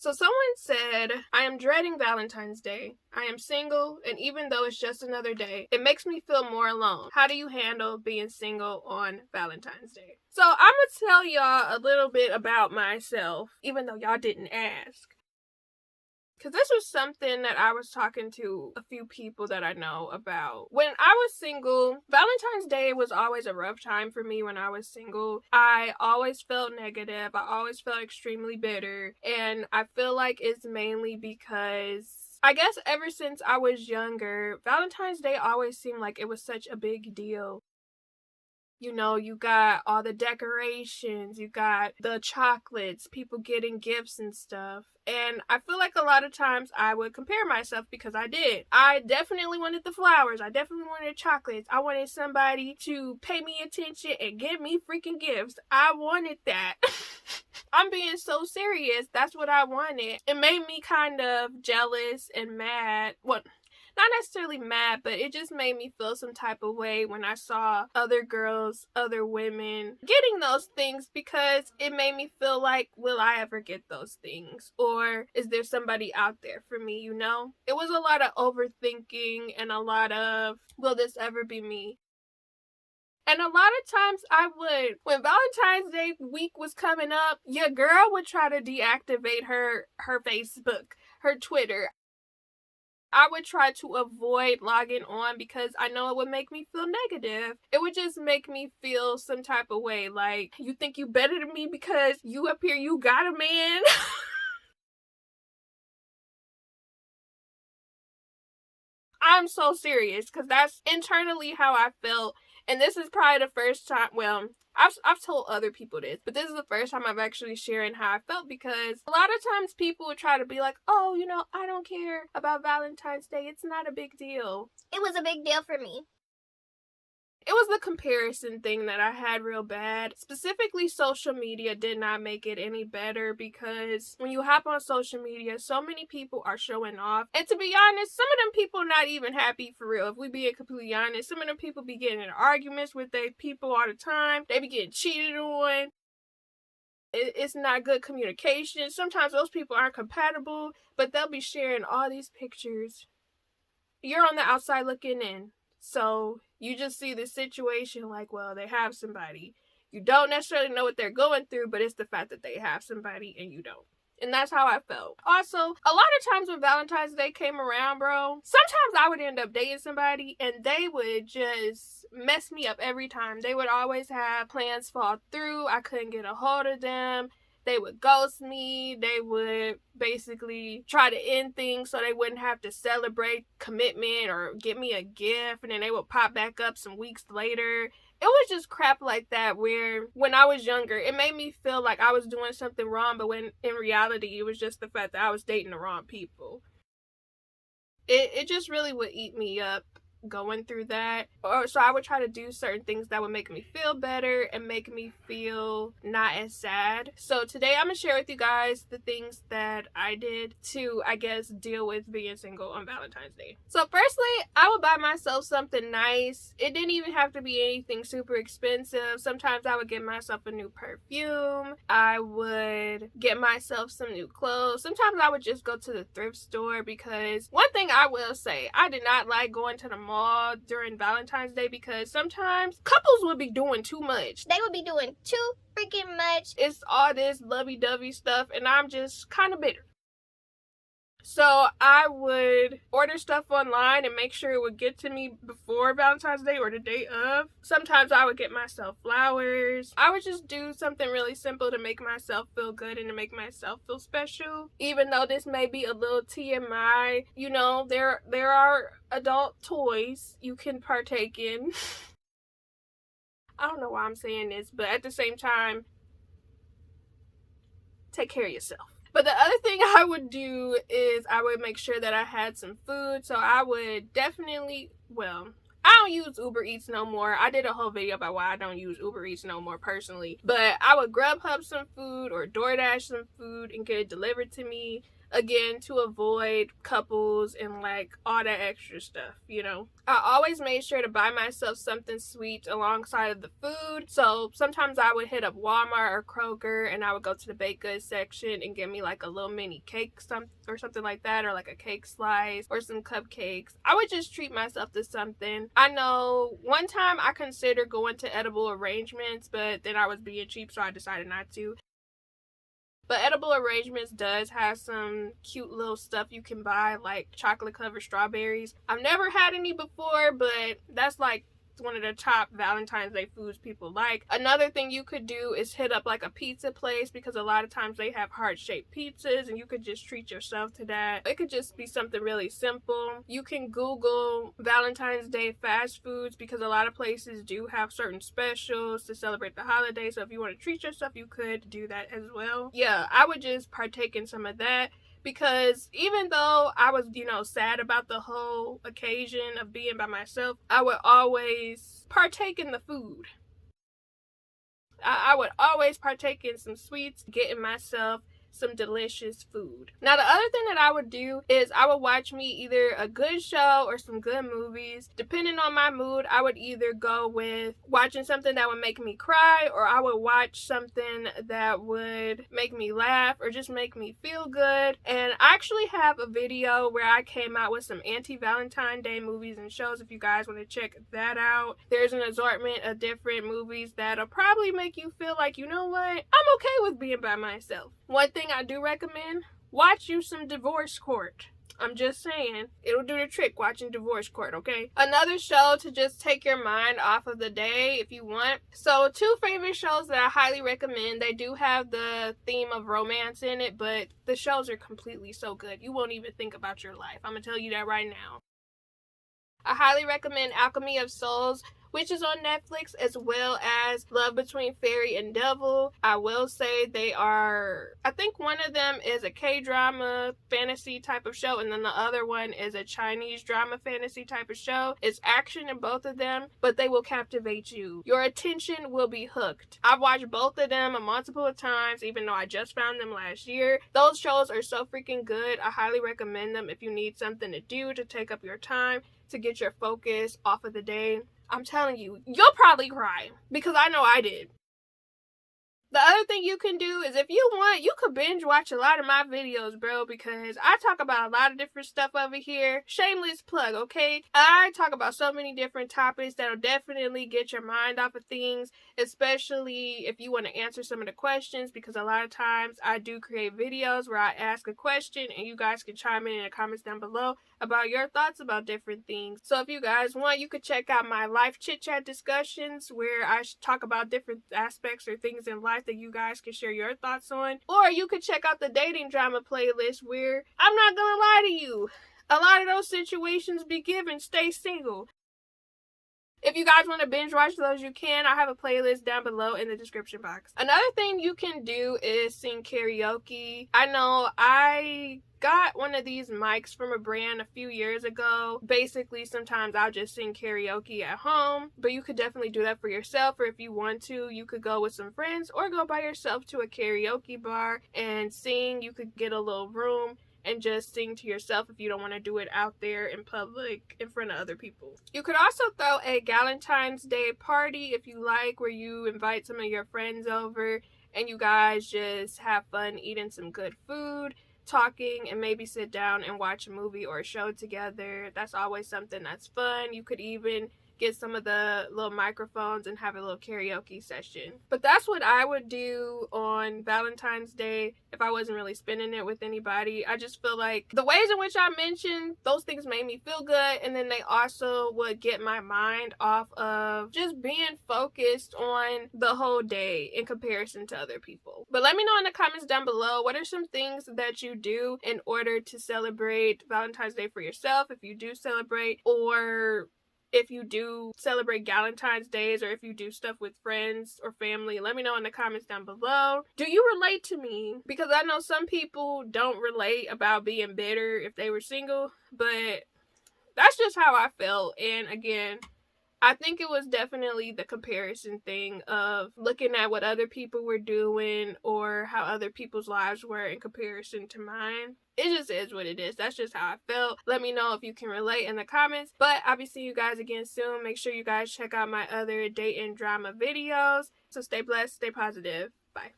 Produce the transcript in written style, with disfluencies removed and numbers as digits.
So someone said, I am dreading Valentine's Day. I am single, and even though it's just another day, it makes me feel more alone. How do you handle being single on Valentine's Day? So I'm going to tell y'all a little bit about myself, even though y'all didn't ask. Because this was something that I was talking to a few people that I know about. When I was single, Valentine's Day was always a rough time for me when I was single. I always felt negative. I always felt extremely bitter. And I feel like it's mainly because I guess ever since I was younger, Valentine's Day always seemed like it was such a big deal. You know, you got all the decorations, you got the chocolates, people getting gifts and stuff. And I feel like a lot of times I would compare myself because I did. I definitely wanted the flowers. I definitely wanted chocolates. I wanted somebody to pay me attention and give me freaking gifts. I wanted that. I'm being so serious. That's what I wanted. It made me kind of jealous and mad. Well, not necessarily mad, but it just made me feel some type of way when I saw other girls, other women getting those things, because it made me feel like, will I ever get those things? Or is there somebody out there for me, you know? It was a lot of overthinking and a lot of, will this ever be me? And a lot of times I would, when Valentine's Day week was coming up, your girl would try to deactivate her Facebook, her Twitter. I would try to avoid logging on because I know it would make me feel negative. It would just make me feel some type of way, like, you think you better than me because you up here, you got a man? I'm so serious, because that's internally how I felt. And this is probably the first time, well, I've told other people this, but this is the first time I've actually sharing how I felt, because a lot of times people would try to be like, oh, you know, I don't care about Valentine's Day. It's not a big deal. It was a big deal for me. It was the comparison thing that I had real bad. Specifically, social media did not make it any better, because when you hop on social media, so many people are showing off. And to be honest, some of them people are not even happy for real. If we being completely honest, some of them people be getting in arguments with their people all the time. They be getting cheated on. It's not good communication. Sometimes those people aren't compatible, but they'll be sharing all these pictures. You're on the outside looking in. So you just see the situation like, well, they have somebody. You don't necessarily know what they're going through, but it's the fact that they have somebody and you don't. And that's how I felt. Also, a lot of times when Valentine's Day came around, bro, sometimes I would end up dating somebody and they would just mess me up every time. They would always have plans fall through. I couldn't get a hold of them. They would ghost me. They would basically try to end things so they wouldn't have to celebrate commitment or get me a gift. And then they would pop back up some weeks later. It was just crap like that, where when I was younger, it made me feel like I was doing something wrong. But when in reality, it was just the fact that I was dating the wrong people. It just really would eat me up going through that. Or so I would try to do certain things that would make me feel better and make me feel not as sad. So today I'm gonna share with you guys the things that I did to, I guess, deal with being single on Valentine's Day. So firstly, I would buy myself something nice. It didn't even have to be anything super expensive. Sometimes I would get myself a new perfume. I would get myself some new clothes. Sometimes I would just go to the thrift store, because one thing I will say, I did not like going to the mall during Valentine's Day, because sometimes couples would be doing too much. They would be doing too freaking much. It's all this lovey-dovey stuff, and I'm just kind of bitter. So I would order stuff online and make sure it would get to me before Valentine's Day or the day of. Sometimes I would get myself flowers. I would just do something really simple to make myself feel good and to make myself feel special. Even though this may be a little TMI, you know, there are adult toys you can partake in. I don't know why I'm saying this, but at the same time, take care of yourself. But the other thing I would do is I would make sure that I had some food. So I would definitely, well, I don't use Uber Eats no more. I did a whole video about why I don't use Uber Eats no more personally. But I would Grubhub some food or DoorDash some food and get it delivered to me. again, to avoid couples and like all that extra stuff, you know. I always made sure to buy myself something sweet alongside of the food. So sometimes I would hit up Walmart or Kroger and I would go to the baked goods section and get me like a little mini cake or something like that, or like a cake slice or some cupcakes. I would just treat myself to something. I know one time I considered going to edible arrangements, but then I was being cheap, so I decided not to. But Edible Arrangements does have some cute little stuff you can buy, like chocolate covered strawberries. I've never had any before, but that's like one of the top Valentine's Day foods people like. Another thing you could do is hit up like a pizza place, because a lot of times they have heart-shaped pizzas and you could just treat yourself to that. It could just be something really simple. You can Google Valentine's Day fast foods, because a lot of places do have certain specials to celebrate the holiday. So if you want to treat yourself, you could do that as well. Yeah, I would just partake in some of that, because even though I was, sad about the whole occasion of being by myself, I would always partake in the food. I would always partake in some sweets, getting myself some delicious food. Now, the other thing that I would do is I would watch me either a good show or some good movies. Depending on my mood, I would either go with watching something that would make me cry, or I would watch something that would make me laugh or just make me feel good. And I actually have a video where I came out with some anti-Valentine Day movies and shows if you guys want to check that out. There's an assortment of different movies that'll probably make you feel like, you know what, I'm okay with being by myself. One thing I do recommend, watch you some Divorce Court. I'm just saying, it'll do the trick watching Divorce Court, okay? Another show to just take your mind off of the day if you want. So 2 favorite shows that I highly recommend. They do have the theme of romance in it, but the shows are completely so good. You won't even think about your life. I'm gonna tell you that right now. I highly recommend Alchemy of Souls, which is on Netflix, as well as Love Between Fairy and Devil. I will say I think one of them is a K-drama fantasy type of show, and then the other one is a Chinese drama fantasy type of show. It's action in both of them, but they will captivate you. Your attention will be hooked. I've watched both of them a multiple of times, even though I just found them last year. Those shows are so freaking good. I highly recommend them if you need something to do to take up your time, to get your focus off of the day. I'm telling you, you'll probably cry, because I know I did. The other thing you can do is, if you want, you could binge watch a lot of my videos, bro, because I talk about a lot of different stuff over here. Shameless plug, okay? I talk about so many different topics that'll definitely get your mind off of things, especially if you want to answer some of the questions, because a lot of times I do create videos where I ask a question and you guys can chime in the comments down below about your thoughts about different things. So if you guys want, you could check out my life chit chat discussions, where I talk about different aspects or things in life that you guys can share your thoughts on. Or you could check out the dating drama playlist, where I'm not gonna lie to you, a lot of those situations be given. Stay single. If you guys want to binge watch those, you can. I have a playlist down below in the description box. Another thing you can do is sing karaoke. I know I got one of these mics from a brand a few years ago. Basically, sometimes I'll just sing karaoke at home, but you could definitely do that for yourself, or if you want to, you could go with some friends or go by yourself to a karaoke bar and sing. You could get a little room and just sing to yourself if you don't want to do it out there in public in front of other people. You could also throw a Valentine's Day party if you like, where you invite some of your friends over and you guys just have fun eating some good food, talking, and maybe sit down and watch a movie or a show together. That's always something that's fun. You could even get some of the little microphones and have a little karaoke session. But that's what I would do on Valentine's Day if I wasn't really spending it with anybody. I just feel like the ways in which I mentioned, those things made me feel good, and then they also would get my mind off of just being focused on the whole day in comparison to other people. But let me know in the comments down below, what are some things that you do in order to celebrate Valentine's Day for yourself, if you do celebrate, or if you do celebrate Valentine's Days, or if you do stuff with friends or family. Let me know in the comments down below. Do you relate to me? Because I know some people don't relate about being bitter if they were single, but that's just how I felt. And again, I think it was definitely the comparison thing of looking at what other people were doing or how other people's lives were in comparison to mine. It just is what it is. That's just how I felt. Let me know if you can relate in the comments. But I'll be seeing you guys again soon. Make sure you guys check out my other date and drama videos. So stay blessed, stay positive. Bye.